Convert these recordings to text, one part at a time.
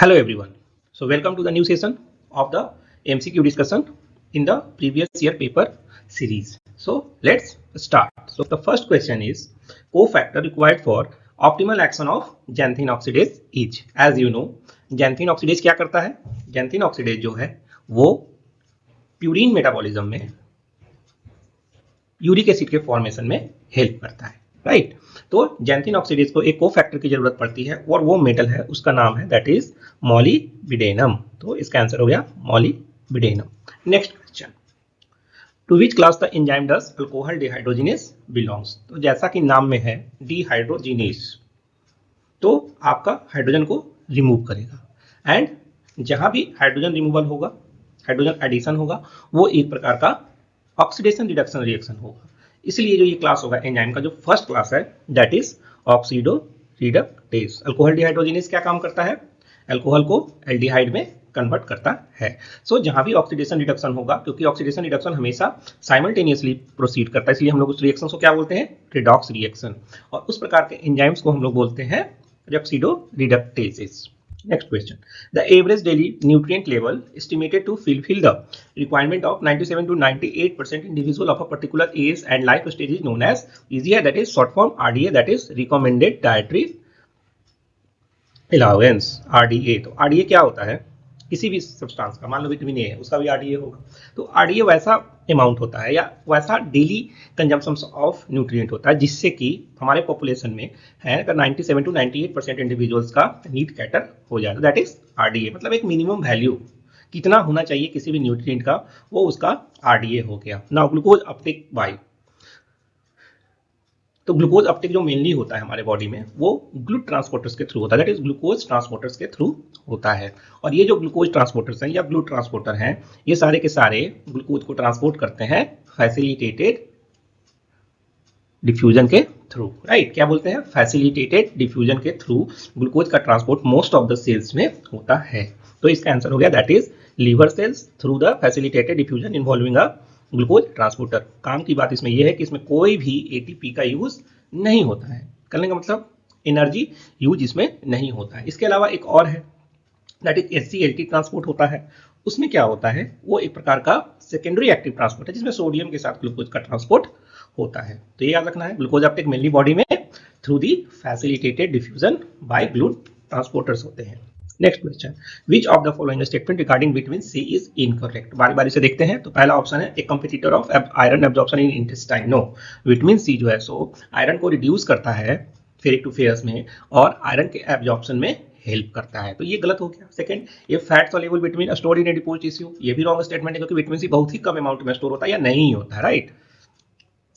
Hello everyone. So welcome to the new session of the MCQ discussion in the previous year paper series. So let's start. So the first question is cofactor required for optimal action of xanthine oxidase is. As you know, xanthine oxidase क्या करता है? xanthine oxidase जो है वो purine metabolism में uric acid के formation में help करता है, राइट। तो xanthine ऑक्सीडेज को एक कोफैक्टर की जरूरत पड़ती है और वो मेटल है, उसका नाम है दैट इज मॉलिब्डेनम। तो इसका आंसर हो गया molybdenum. Next question, to which class the enzyme does alcohol dehydrogenase belongs. तो जैसा कि नाम में है डिहाइड्रोजिनेस, तो आपका हाइड्रोजन को रिमूव करेगा एंड जहां भी हाइड्रोजन रिमूवल होगा, हाइड्रोजन एडिशन होगा, वो एक प्रकार का ऑक्सीडेशन रिडक्शन रिएक्शन होगा। इसलिए जो ये क्लास होगा एंजाइम का, जो फर्स्ट क्लास है that is oxido reductase. Alcohol dehydrogenase क्या काम करता है? अल्कोहल को एल्डिहाइड में कन्वर्ट करता है। सो जहां भी ऑक्सीडेशन रिडक्शन होगा, क्योंकि ऑक्सीडेशन रिडक्शन हमेशा साइमल्टेनियसली प्रोसीड करता है, इसलिए हम लोग उस रिएक्शन को क्या बोलते हैं? Redox reaction. और उस प्रकार के एंजाइम्स को हम लोग बोलते हैं oxido रिडक्टेजेस। Next question. The average daily nutrient level estimated to fulfill the requirement of 97 to 98% individual of a particular age and life stage is known as EGI, that is short form RDA, that is recommended dietary allowance, RDA। तो RDA क्या होता है? किसी भी substance का, मान लो vitamin A है, उसका भी RDA होगा। तो RDA वैसा अमाउंट होता है या वैसा डेली कंजम्पशन ऑफ न्यूट्रिएंट होता है जिससे कि हमारे पॉपुलेशन में है अगर 97 टू 98% इंडिविजुअल्स का नीड कैटर हो जाए, दैट इज RDA। मतलब एक मिनिमम वैल्यू कितना होना चाहिए किसी भी न्यूट्रिएंट का, वो उसका RDA हो गया। नाउ ग्लूकोज अपटेक बाय, तो ग्लूकोज अपटेक जो मेनली होता है हमारे बॉडी में वो ग्लूट ट्रांसपोर्टर्स के थ्रू होता है, दैट इज ग्लूकोज ट्रांसपोर्टर्स के थ्रू होता है। और ये जो ग्लूकोज ट्रांसपोर्टर्स हैं या ग्लूट ट्रांसपोर्टर हैं, ये सारे के सारे ग्लूकोज को ट्रांसपोर्ट करते हैं फैसिलिटेटेड डिफ्यूजन के थ्रू, राइट। क्या बोलते हैं? फैसिलिटेटेड डिफ्यूजन के थ्रू ग्लूकोज का transport most of the cells में होता है। तो इसका आंसर हो गया that is liver cells through the facilitated diffusion involving a glucose transporter. काम की बात इसमें यह है कि इसमें कोई भी एटीपी का यूज नहीं होता है, करने का मतलब एनर्जी यूज इसमें नहीं होता है। इसके अलावा एक और है दैट इज SCLT ट्रांसपोर्ट होता है। उसमें क्या होता है? वो एक प्रकार का सेकेंडरी एक्टिव ट्रांसपोर्ट है जिसमें सोडियम के साथ ग्लूकोज का ट्रांसपोर्ट होता है। तो ये याद रखना है, ग्लूकोज अपटेक मेनली बॉडी में through the facilitated diffusion by GLUT transporters होते हैं। Next question, which of the following statement regarding vitamin C is incorrect. बारी बारी से देखते हैं। तो पहला ऑप्शन है a competitor of iron absorption in intestine. No, vitamin C जो है सो आयरन को रिड्यूस करता है फेरिक टू फेयर्स में और आयरन के एब्जॉर्प्शन में हेल्प करता है, तो ये गलत हो गया। सेकंड, ये fat soluble vitamin stored in adipose tissue, ये भी रॉन्ग स्टेटमेंट है क्योंकि विटामिन सी बहुत ही कम अमाउंट में स्टोर होता है या नहीं होता है, right.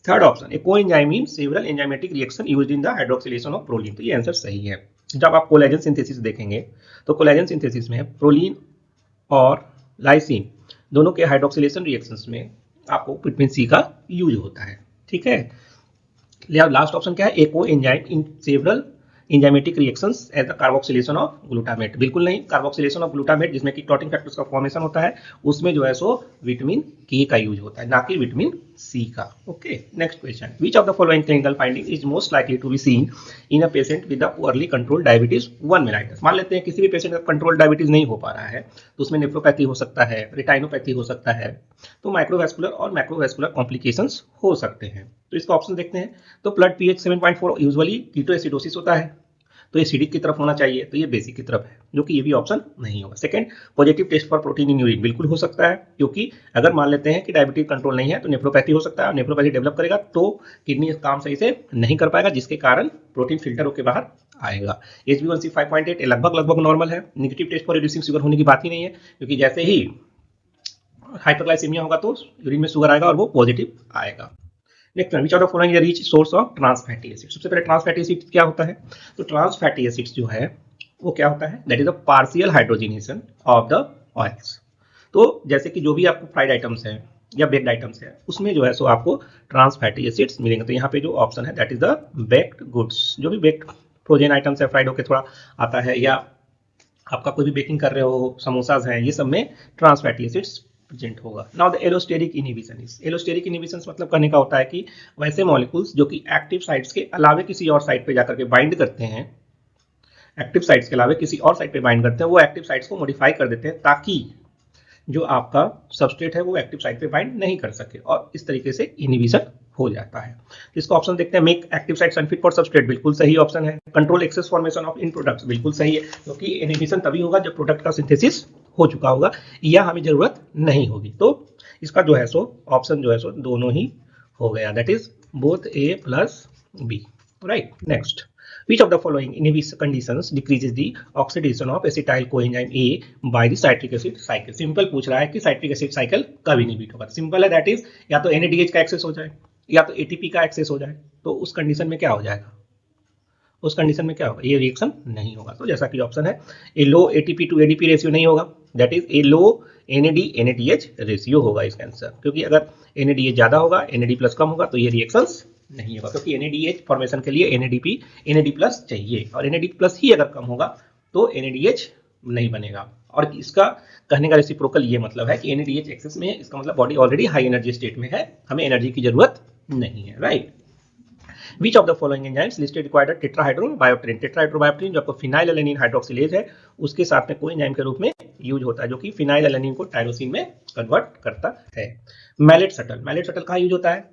Third option, A coenzyme mean several enzymatic reaction used in the hydroxylation of proline, तो ये आंसर सही है। जब आप कोलेजन सिंथेसिस देखेंगे तो कोलेजन सिंथेसिस में प्रोलीन और लाइसिन दोनों के हाइड्रोक्सिलेशन रिएक्शंस में आपको विटामिन सी का यूज होता है, ठीक है। लास्ट ऑप्शन क्या है? A coenzyme in several enzymatic reactions as the carboxylation of glutamate, बिल्कुल नहीं। कार्बोक्सिलेशन ऑफ ग्लूटामेट जिसमें कि क्लॉटिंग फैक्टर्स का फॉर्मेशन होता है, उसमें जो है सो विटामिन के का यूज होता है, ना कि विटामिन सी का। Okay, next question, which of the following clinical finding is most likely to be seen in a patient with a poorly controlled diabetes 1 mellitus. मान लेते हैं किसी भी पेशेंट का कंट्रोल्ड डायबिटीज नहीं हो पा रहा है, तो उसमें नेफ्रोपैथी हो सकता है, रेटाइनोपैथी हो सकता है, तो माइक्रोवैस्कुलर और मैक्रोवैस्कुलर कॉम्प्लिकेशंस हो सकते हैं। तो इसका ऑप्शन देखते हैं। तो ब्लड पीएच 7.4 यूजुअली कीटोएसिडोसिस होता है, तो ये एसिडिक की तरफ होना चाहिए, तो ये बेसिक की तरफ है, जो कि ये भी ऑप्शन नहीं होगा। Second, positive test for protein in urine, बिल्कुल हो सकता है, क्योंकि अगर मान लेते हैं कि डायबिटीज कंट्रोल नहीं है तो नेफ्रोपैथी हो सकता है, और नेफ्रोपैथी डेवलप करेगा तो किडनी काम सही से नहीं कर पाएगा, जिसके कारण प्रोटीन फिल्टर होकर बाहर आएगा। HbA1c 5.8 लगभग नॉर्मल है। Negative test for reducing sugar होने की बात ही नहीं है, क्योंकि जैसे ही हाइपरग्लाइसीमिया होगा तो यूरिन में शुगर आएगा और वो पॉजिटिव आएगा। Next, which of the following is rich source of trans fatty acid. सबसे पहले ट्रांस फैटी एसिड क्या होता है? तो ट्रांस फैटी एसिड्स जो है वो क्या होता है? That is a partial hydrogenation of the oils. तो जैसे कि जो भी आपको फ्राइड आइटम्स हैं या बेक्ड आइटम्स हैं, उसमें जो है सो आपको ट्रांस फैटी एसिड्स मिलेंगे। तो यहाँ पे जो ऑप्शन है that is the baked goods, जो भी बेक्ड फ्रोजन आइटम्स है, फ्राइड होकर थोड़ा आता है, या आपका कोई भी बेकिंग कर रहे हो, समोसाज हैं, ये सब में ट्रांस फैटी एसिड्स प्रेजेंट होगा। Now the allosteric inhibition is, allosteric inhibition मतलब करने का होता है कि वैसे मॉलिक्यूल्स जो कि एक्टिव साइट्स के अलावे किसी और साइट पे जाकर के बाइंड करते हैं एक्टिव साइट्स के अलावा किसी और साइट पे बाइंड करते हैं, वो एक्टिव साइट्स को मॉडिफाई कर देते हैं ताकि जो आपका सबस्ट्रेट है वो एक्टिव साइट पे बाइंड नहीं कर सके, और इस तरीके से इनहिबिशन हो जाता है। इसका ऑप्शन देखते हैं, make active sites unfit for substrate, बिल्कुल सही ऑप्शन है। Control excess formation of in products, बिल्कुल सही है, क्योंकि इनहिबिशन तभी होगा जब प्रोडक्ट का सिंथेसिस हो चुका होगा या हमें जरूरत नहीं होगी। तो इसका जो है सो ऑप्शन जो है सो दोनों ही हो गया, that is both A plus B, right. Next, which of the following inhibition conditions decreases the oxidation of acetyl coenzyme A by the citric acid cycle? Simple पूछ रहा है कि साइट्रिक एसिड साइकिल कब इनहिबिट होगा। Simple है, that is या तो NADH का एक्सेस हो जाए या तो ATP का एक्सेस हो जाए। तो उस कंडीशन में क्या हो जाएगा, उस कंडीशन में क्या होगा, ये रिएक्शन नहीं होगा। तो जैसा कि ऑप्शन है, ए लो ATP टू ADP रेशियो नहीं होगा, that is a low NAD/NADH ratio होगा इसका आंसर, क्योंकि अगर NADH ज्यादा होगा, NAD प्लस कम होगा तो ये रिएक्शंस नहीं होगा, क्योंकि NADH फॉर्मेशन के लिए NAD प्लस चाहिए, और NAD प्लस ही अगर कम होगा तो NADH नहीं बनेगा। और इसका कहने का रेसिप्रोकल ये मतलब है कि NADH एक्सेस में है, इसका मतलब body already high energy state में है, हमें एनर्जी की जरूरत नहीं है, right. Which of the following enzymes listed required tetrahydrobiopterin? टेट्राहाइड्रोबायोप्टेरिन जो आपको फिनाइलएलेनिन हाइड्रोक्सिलेज है उसके साथ में कोई एंजाइम के रूप में यूज होता है, जो कि फिनाइलएलेनिन को टायरोसिन में कन्वर्ट करता है। मैलेट शटल, मैलेट शटल कहाँ यूज होता है,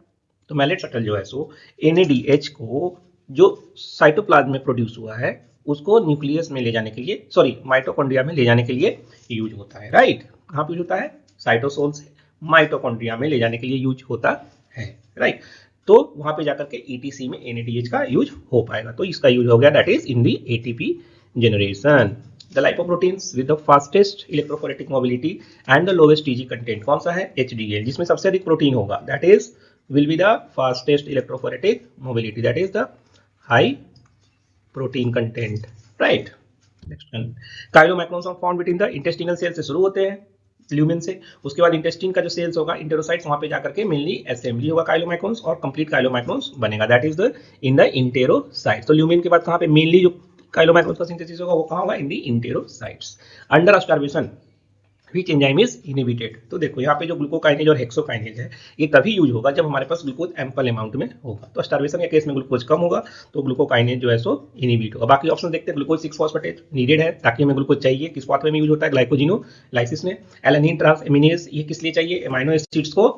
तो मैलेट शटल जो है सो NADH को जो साइटोप्लाज्म में प्रोड्यूस हुआ है उसको न्यूक्लियस में ले जाने के लिए, सॉरी माइटोकॉन्ड्रिया में ले जाने के लिए यूज होता है, राइट। कहाँ पे यूज होता है, साइटोसोल से माइटोकॉन्ड्रिया में ले जाने के लिए यूज होता है, राइट। तो वहां पे जाकर के ETC में NADH का यूज हो पाएगा, तो इसका यूज हो गया that is in the ATP generation. The lipoproteins with the fastest electrophoretic mobility and the lowest TG content कौन सा है, HDL, जिसमें सबसे अधिक प्रोटीन होगा, that is will be the fastest electrophoretic mobility, that is the high protein content, right. Next one, chylomicrons are found between the intestinal cells से शुरू होते हैं ल्यूमेन से, उसके बाद इंटेस्टिन का जो सेल्स होगा इंटेरोसाइट्स, वहां पे जाकर के मेनली असेंबली होगा काइलोमाइक्रोन्स और कंप्लीट काइलोमाइक्रोन्स बनेगा, that is the in the enterocytes. तो ल्यूमेन के बाद कहां पे मेनली जो काइलोमाइक्रोन्स का सिंथेसिस होगा वो कहां होगा, in the enterocytes. Under starvation which enzyme is inhibited, तो देखो यहाँ पे जो ग्लूकोकाइनेज और हेक्सोकाइनेज है ये तभी यूज होगा जब हमारे पास ग्लूकोज एम्पल अमाउंट में होगा। तो स्टार्वेशन के केस में ग्लूकोज कम होगा तो ग्लूकोकाइनेज जो है सो इनहिबिट होगा। बाकी ऑप्शन देखते हैं, ग्लूकोज 6 फॉस्फेट नीडेड है ताकि हमें ग्लूकोज चाहिए, किस पाथवे में यूज होता है, ग्लाइकोजिनोलाइसिस में। एलानिन ट्रांसएमिनेज ये किस लिए चाहिए, एमाइनो एसिड्स को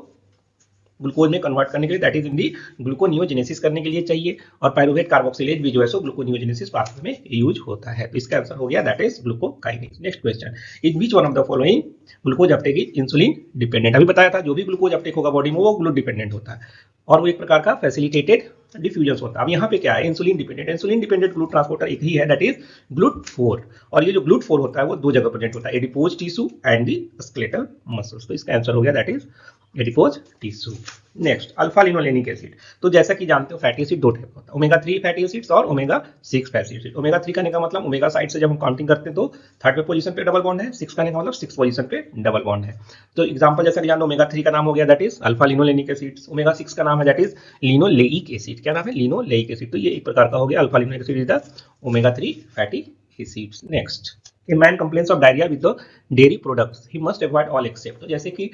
ग्लूकोज में कन्वर्ट करने के लिए, that is in the gluconeogenesis करने के लिए चाहिए। और पायरुवेट कार्बोक्सिलेज भी जो है सो ग्लूकोनियोजेनेसिस पाथवे में यूज होता है। तो इसका आंसर हो गया that is glucokinase. Next question, in which one of the following glucose Uptake is insulin dependent. अभी बताया था जो भी ग्लूकोज अपटेक होगा बॉडी में वो ग्लूकोज डिपेंडेंट होता है और वो एक प्रकार का फैसिलिटेटेड डिफ्यूजन होता है। अब यहाँ पे क्या है, insulin dependent. Insulin dependent GLUT transporter एक ही है, दैट इज GLUT4, और ये जो GLUT4 होता है वो दो जगह प्रेजेंट होता है, adipose tissue and the skeletal muscles. तो इसका आंसर हो गया that is adipose tissue. Next, alpha linolenic acid, तो जैसा कि जानते हो फैटी एसिड दो टाइप होता है, ओमेगा 3 फैटी एसिड्स और ओमेगा 6 फैटी एसिड। ओमेगा 3 कहने का मतलब ओमेगा साइड से जब हम काउंटिंग करते हैं तो थर्ड पे पोजीशन पे डबल बॉन्ड है, 6 कहने का मतलब 6 पोजीशन पे डबल बॉन्ड है। तो एग्जांपल जैसा कि जानो, ओमेगा 3 का नाम हो गया that is alpha linolenic acid, omega 6 का नाम है दैट इज लिनोलेइक एसिड। क्या नाम है, लिनोलेइक एसिड। तो ये एक प्रकार का हो गया alpha linolenic acid is the omega 3 fatty acids. Next, a man complains of diarrhoea with the dairy products, he must avoid all except. तो जैसे कि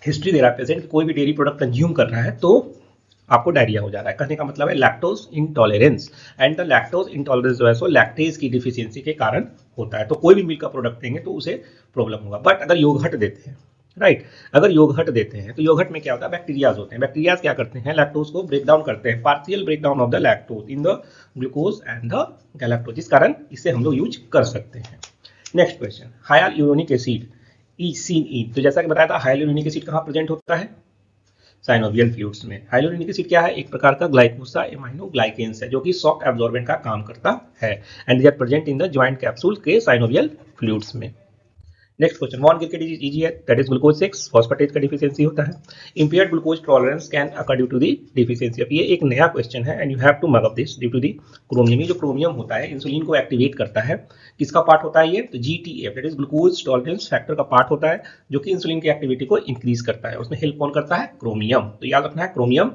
हिस्ट्री दे रहा है पेशेंट, कोई भी डेयरी प्रोडक्ट कंज्यूम कर रहा है तो आपको डायरिया हो जा रहा है। कहने का मतलब है lactose intolerance, and the lactose intolerance जो है सो लैक्टेज की डिफिशियंसी के कारण होता है। तो कोई भी मिल्क का प्रोडक्ट देंगे तो उसे प्रॉब्लम होगा। बट अगर योगहट देते हैं, राइट, अगर योगहट देते हैं तो योगहट में क्या होता है, बैक्टीरियाज होते हैं। बैक्टीरियाज क्या करते हैं, लैक्टोज को ब्रेक डाउन करते हैं, partial break down of the lactose in the glucose and the galactose, जिस कारण इसे हम लोग यूज कर सकते हैं। Next question, hyaluronic acid ECE, तो जैसा कि बताया था हाइलुरोनिक एसिड कहाँ प्रेजेंट होता है, साइनोवियल फ्लूइड्स में। हाइलुरोनिक एसिड क्या है, एक प्रकार का ग्लाइकोसा एमाइनो ग्लाइकेन्स है जो कि शॉक एब्जॉर्बेंट का काम करता है, and they are present in the joint capsule के साइनोवियल फ्लूइड्स में। Next question, von Gierke disease easy है, दैट इज ग्लूकोज 6 फॉस्फेटेज का डिफिशियंसी होता है। Impaired glucose tolerance can occur due to the deficiency. अब ये एक नया क्वेश्चन है and you have to mug up this, due to the chromium. ये जो क्रोमियम होता है इंसुलिन को एक्टिवेट करता है, किसका पार्ट होता है ये, तो GTF that is glucose tolerance factor का पार्ट होता है जो कि इंसुलिन की एक्टिविटी को इंक्रीज करता है। उसमें हेल्प कौन करता है, क्रोमियम। तो याद रखना है क्रोमियम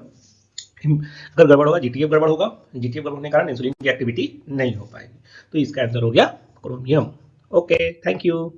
अगर गड़बड़ होगा GTF गड़बड़ होगा, GTF गड़बड़ होने के कारण इंसुलिन की एक्टिविटी नहीं हो पाएगी। तो इसका आंसर हो गया क्रोमियम। Okay, thank you.